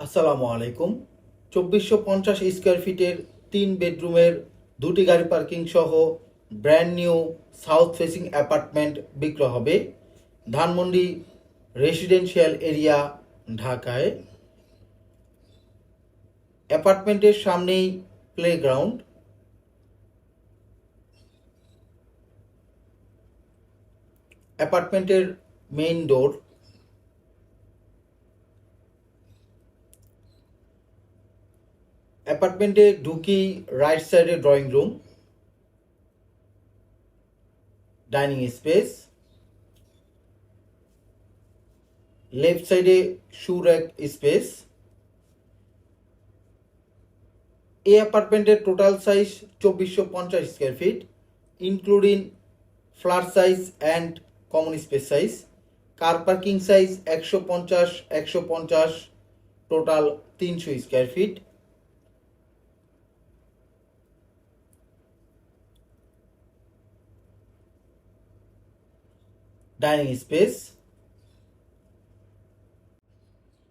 আসসালামু আলাইকুম। 2450 স্কোয়ার ফিটের 3 বেডরুমের 2টি গাড়ি পার্কিং সহ brand new south facing apartment বিক্রয় হবে ধানমন্ডি রেসিডেন্সিয়াল এরিয়া, ঢাকায়। অ্যাপার্টমেন্টের সামনেই প্লেগ্রাউন্ড, অ্যাপার্টমেন্টের মেইন ডোর, অ্যাপার্টমেন্টে ঢুকি রাইট সাইডে drawing room, dining space, left সাইডে শু র্যাক স্পেস। এই অ্যাপার্টমেন্টের total size 2450 square feet, including flat size and common space size. Car parking size 150, total 300 square feet. Dining space,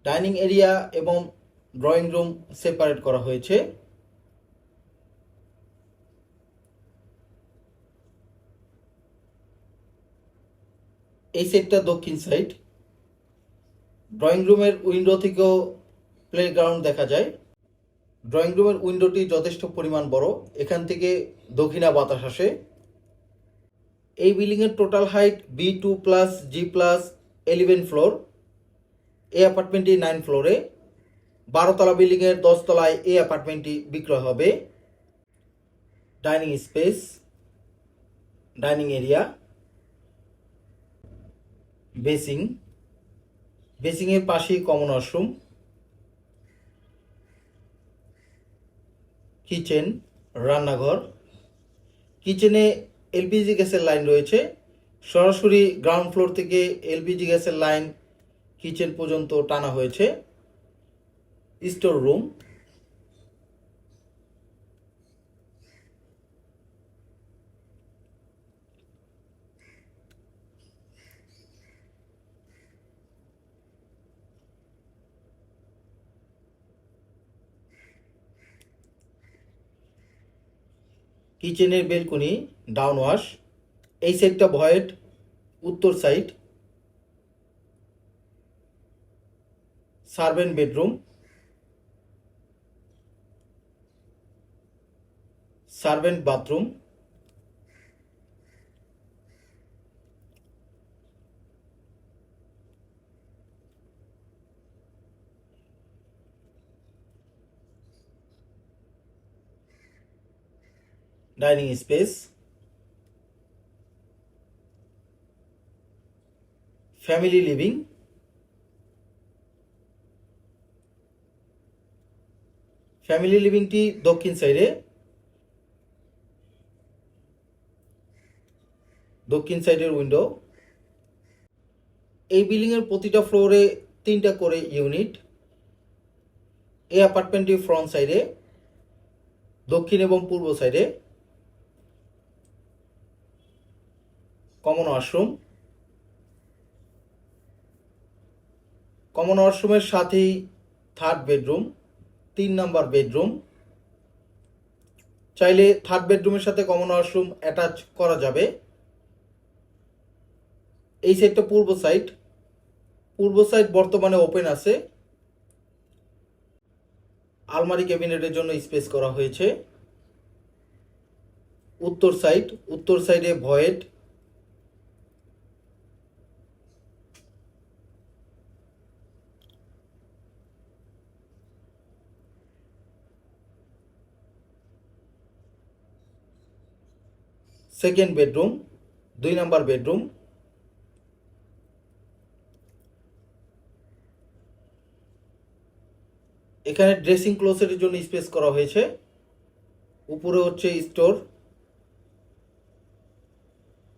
dining area এবং drawing room separate করা হয়েছে। এই সেটটা দক্ষিণ side. Drawing রুমের উইন্ডো থেকেও প্লেগ্রাউন্ড দেখা যায়। ড্রয়িং রুমের উইন্ডোটি যথেষ্ট পরিমাণ বড়, এখান থেকে দক্ষিণা বাতাস আসে। এই বিল্ডিংয়ের টোটাল হাইট B2+G+11 ফ্লোর। এই অ্যাপার্টমেন্টটি 9 ফ্লোরে। 12তলা বিল্ডিংয়ের 10 তলায় এই অ্যাপার্টমেন্টটি বিক্রয় হবে। ডাইনিং স্পেস, ডাইনিং এরিয়া, বেসিংয়ের পাশেই কমন ওয়াশরুম, কিচেন, রান্নাঘর। কিচেনে এলপিজি গ্যাসের লাইন রয়েছে। সরাসরি গ্রাউন্ড ফ্লোর থেকে এলপিজি গ্যাসের লাইন কিচেন পর্যন্ত টানা হয়েছে। স্টোর রুম, কিচেনের বেলকনি, ডাউন ওয়াশ। এই সাইডটা ভয়েড, উত্তর সাইড। Servant bedroom, servant bathroom, dining space, family living. Family লিভিংটি দক্ষিণ সাইডে। দক্ষিণ সাইডের উইন্ডো। এই বিল্ডিংয়ের প্রতিটা ফ্লোরে 3টা করে ইউনিট। এই অ্যাপার্টমেন্টটি ফ্রন্ট সাইডে, দক্ষিণ এবং পূর্ব সাইডে। কমন ওয়াশরুম, কমন ওয়াশরুমের সাথেই 3rd বেডরুম, 3 নাম্বার বেডরুম। চাইলে 3rd বেডরুমের সাথে কমন ওয়াশরুম অ্যাটাচ করা যাবে। এই সাইডটা পূর্ব সাইড। পূর্ব সাইড বর্তমানে ওপেন আছে। আলমারি ক্যাবিনেটের জন্য স্পেস করা হয়েছে। উত্তর সাইডে void. Second bedroom, 2 number bedroom. এখানে ড্রেসিং ক্লোজেটের জন্য স্পেস করা হয়েছে। উপরে হচ্ছে স্টোর।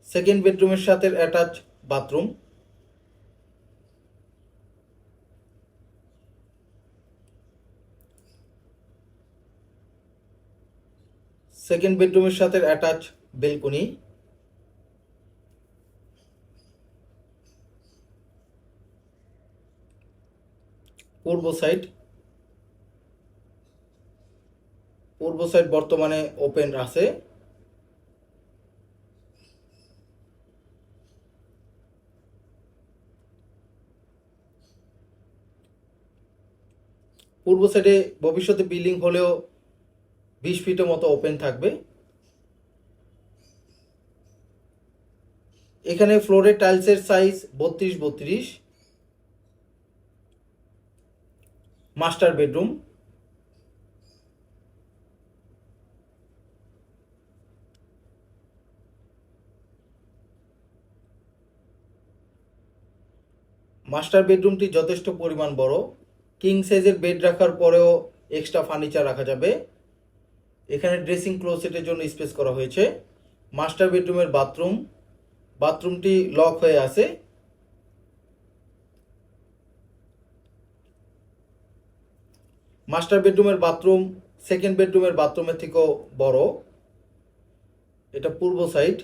সেকেন্ড বেডরুমের সাথে অ্যাটাচ বাথরুম। সেকেন্ড বেডরুমের সাথে অ্যাটাচ বেলকনি। পূর্ব সাইড, পূর্ব সাইড বর্তমানে ওপেন আছে। পূর্ব সাইডে ভবিষ্যতে বিল্ডিং হলেও 20 ফিটের মতো ওপেন থাকবে। এখানে ফ্লোরের টাইলসের size 32x32। Master bedroom. Master বেডরুমটি যথেষ্ট পরিমাণ বড়। কিং সাইজের বেড রাখার পরেও এক্সট্রা ফার্নিচার রাখা যাবে। এখানে ড্রেসিং ক্লোজেটের জন্য স্পেস করা হয়েছে। মাস্টার বেডরুমের বাথরুমটি লক হয়ে আছে। মাস্টার বেডরুমের বাথরুম সেকেন্ড বেডরুমের বাথরুমের থেকেও বড়। এটা পূর্ব সাইড।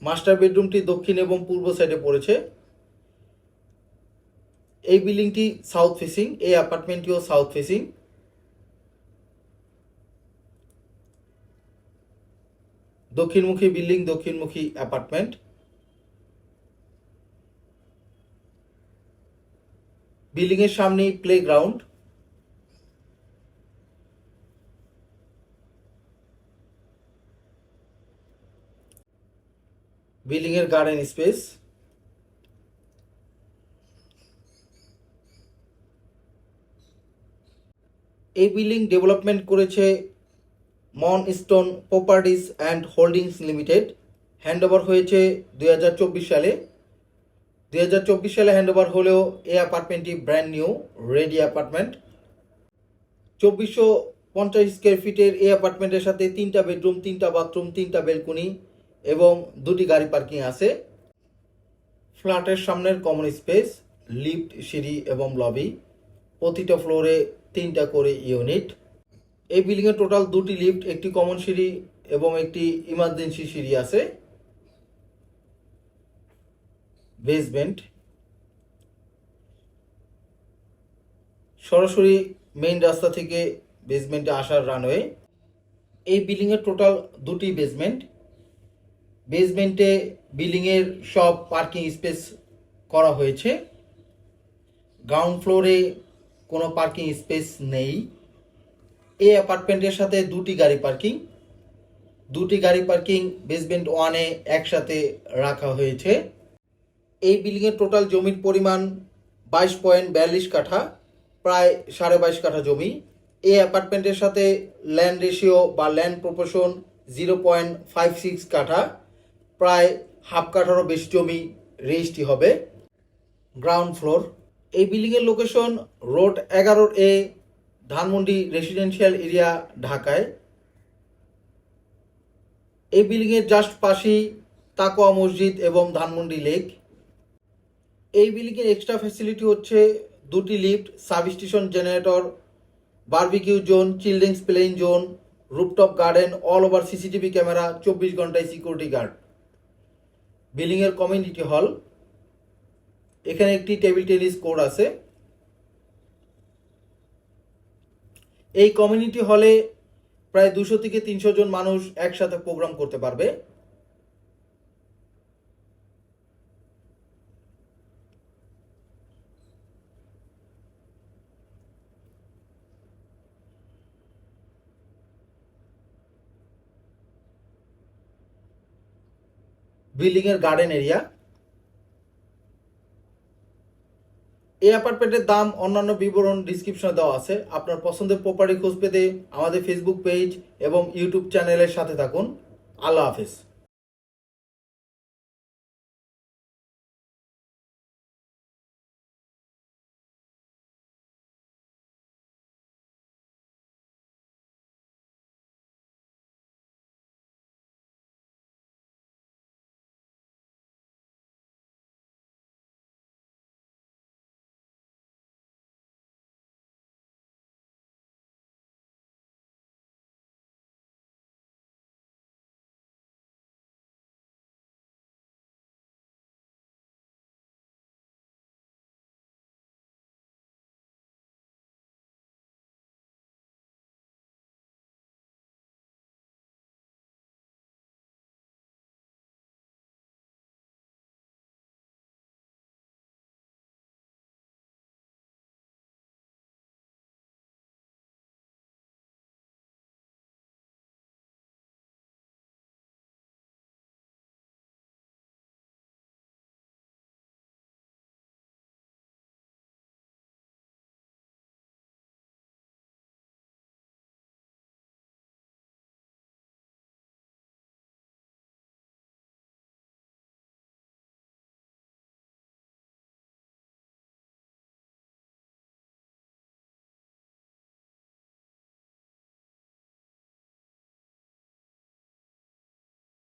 মাস্টার বেডরুমটি দক্ষিণ এবং পূর্ব সাইডে পড়েছে। এই বিল্ডিংটি সাউথ ফেসিং, এই অ্যাপার্টমেন্টটিও সাউথ ফেসিং। দক্ষিণমুখী বিল্ডিং, দক্ষিণমুখী অ্যাপার্টমেন্ট। বিল্ডিং এর সামনে প্লেগ্রাউন্ড। বিল্ডিং এর গার্ডেন স্পেস। এই বিল্ডিং ডেভেলপমেন্ট করেছে Moonstone properties and holdings limited. Handover হয়েছে 2024 সালে। 2024 সালে হ্যান্ডওভার হলেও এই অ্যাপার্টমেন্টটি brand new ready apartment. 2450 square ফিটের এই অ্যাপার্টমেন্টের সাথে 3টা বেডরুম, 3টা বাথরুম, 3টা বেলকনি এবং 2টি গাড়ি পার্কিং আছে। ফ্ল্যাটের সামনের কমন স্পেস, লিফট, সিঁড়ি এবং লবি। প্রতিটা ফ্লোরে 3টা করে ইউনিট। এই বিল্ডিংয়ে টোটাল 2টি লিফট, একটি কমন সিঁড়ি এবং একটি ইমার্জেন্সি সিঁড়ি আছে। বেসমেন্ট। সরাসরি মেইন রাস্তা থেকে বেসমেন্টে আসার রানওয়ে। এই বিল্ডিংয়ের টোটাল 2টি বেসমেন্ট। বেসমেন্টে বিল্ডিংয়ের সব পার্কিং স্পেস করা হয়েছে। গ্রাউন্ড ফ্লোরে কোনো পার্কিং স্পেস নেই। এই অ্যাপার্টমেন্টের সাথে 2টি গাড়ি পার্কিং। 2টি গাড়ি পার্কিং বেসমেন্ট 1-এ একসাথে রাখা হয়েছে। এই বিল্ডিংয়ের টোটাল জমির পরিমাণ 22.42 কাঠা, প্রায় 22.5 কাঠা জমি। এই অ্যাপার্টমেন্টের সাথে ল্যান্ড রেশিও বা ল্যান্ড প্রপোর্শন 0.56 কাঠা, প্রায় হাফ কাঠারও বেশি জমি রেজিস্ট্রি হবে। Ground floor. এই বিল্ডিংয়ের location road 11A, Dhanmondi residential area, ঢাকায়। এই বিল্ডিংয়ের জাস্ট পাশেই তাকওয়া মসজিদ এবং ধানমন্ডি লেক। এই বিল্ডিংয়ের এক্সট্রা ফ্যাসিলিটি হচ্ছে 2টি lift, substation, generator, barbecue zone, children's playing zone, rooftop garden, all over CCTV camera, 24 ঘন্টায় সিকিউরিটি গার্ড। বিল্ডিংয়ের কমিউনিটি হল। এখানে একটি টেবিল টেনিস কোর্ট আছে। এই কমিউনিটি হলে প্রায় 200 থেকে 300 জন মানুষ একসাথে প্রোগ্রাম করতে পারবে। বিল্ডিং এর গার্ডেন এরিয়া। এই অ্যাপার্টমেন্টের দাম অন্যান্য বিবরণ ডিসক্রিপশনে দেওয়া আছে। আপনার পছন্দের প্রপার্টি খোঁজ পেতে আমাদের ফেসবুক পেজ এবং ইউটিউব চ্যানেলের সাথে থাকুন। আল্লাহ হাফেজ।